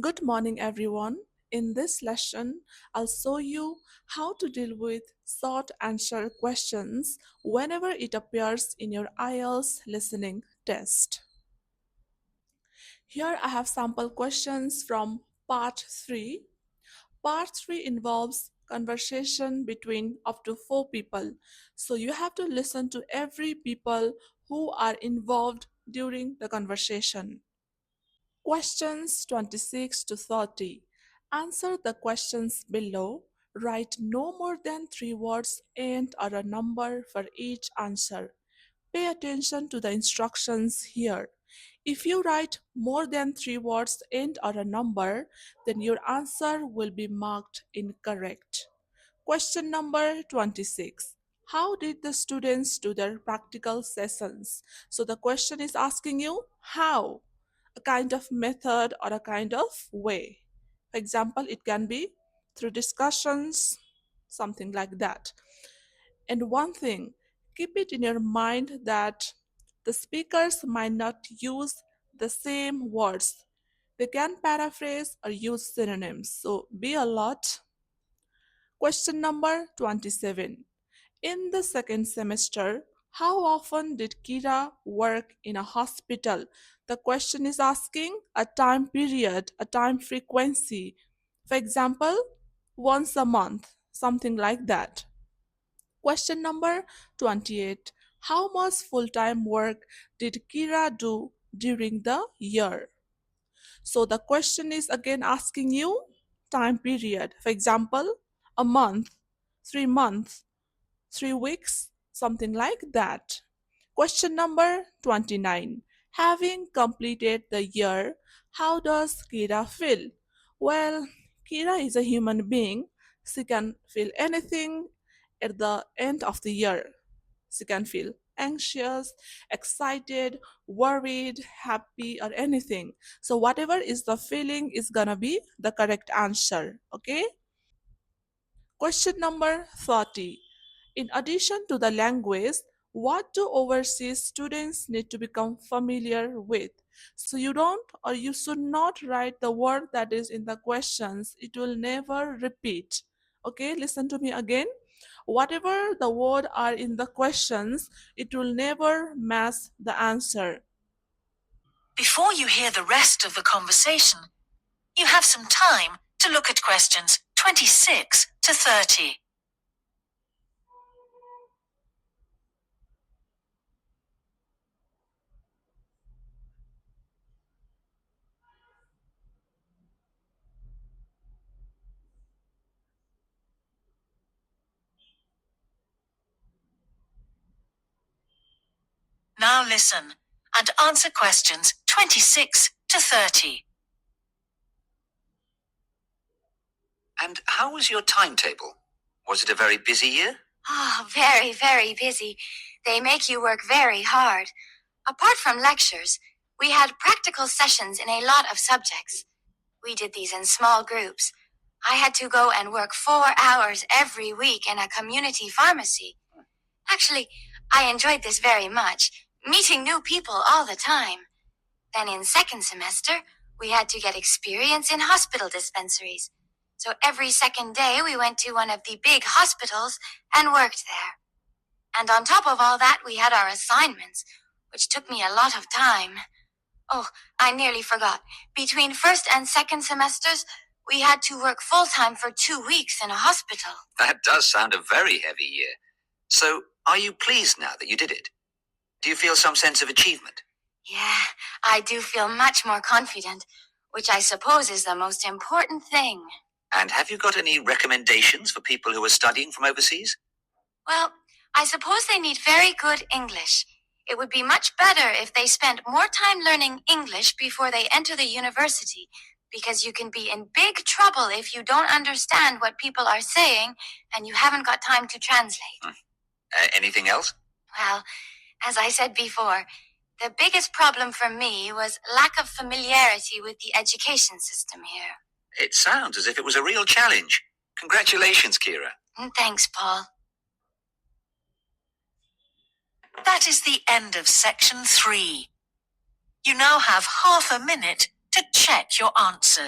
Good morning, everyone. In this lesson, I'll show you how to deal with short answer questions whenever it appears in your IELTS listening test. Here I have sample questions from part 3. Part 3 involves conversation between up to 4 people. So you have to listen to every people who are involved during the conversation. Questions 26 to 30. Answer the questions below. Write no more than 3 words and or a number for each answer. Pay attention to the instructions here. If you write more than 3 words and or a number, then your answer will be marked incorrect. Question number 26. How did the students do their practical sessions? So the question is asking you how, a kind of method or a kind of way. For example, it can be through discussions, something like that. And one thing, keep it in your mind that the speakers might not use the same words. They can paraphrase or use synonyms. So be alert. Question number 27. In the second semester, how often did Kira work in a hospital? The question is asking a time period, a time frequency. For example, once a month, something like that. Question number 28. How much full time work did Kira do during the year? So the question is again asking you time period. For example, a month, 3 months, 3 weeks, something like that. Question number 29. Having completed the year, how does Kira feel? Well, Kira is a human being. She can feel anything at the end of the year. She can feel anxious, excited, worried, happy, or anything. So, whatever is the feeling is gonna be the correct answer. Okay? Question number 30. In addition to the language, what do overseas students need to become familiar with? So you don't or you should not write the word that is in the questions. It will never repeat. Okay, listen to me again. Whatever the word are in the questions, it will never match the answer. Before you hear the rest of the conversation, you have some time to look at questions 26 to 30. Now listen and answer questions 26 to 30. And how was your timetable? Was it a very busy year? Oh, very, very busy. They make you work very hard. Apart from lectures, we had practical sessions in a lot of subjects. We did these in small groups. I had to go and work 4 hours every week in a community pharmacy. Actually, I enjoyed this very much, meeting new people all the time. Then in second semester, we had to get experience in hospital dispensaries. So every second day we went to one of the big hospitals and worked there. And on top of all that, we had our assignments, which took me a lot of time. Oh, I nearly forgot. Between first and second semesters, we had to work full-time for 2 weeks in a hospital. That does sound a very heavy year. So, are you pleased now that you did it? Do you feel some sense of achievement? Yeah, I do feel much more confident, which I suppose is the most important thing. And have you got any recommendations for people who are studying from overseas? Well, I suppose they need very good English. It would be much better if they spent more time learning English before they enter the university, because you can be in big trouble if you don't understand what people are saying and you haven't got time to translate. Anything else? Well, as I said before, the biggest problem for me was lack of familiarity with the education system here. It sounds as if it was a real challenge. Congratulations, Kira. Thanks, Paul. That is the end of section 3. You now have half a minute to check your answers.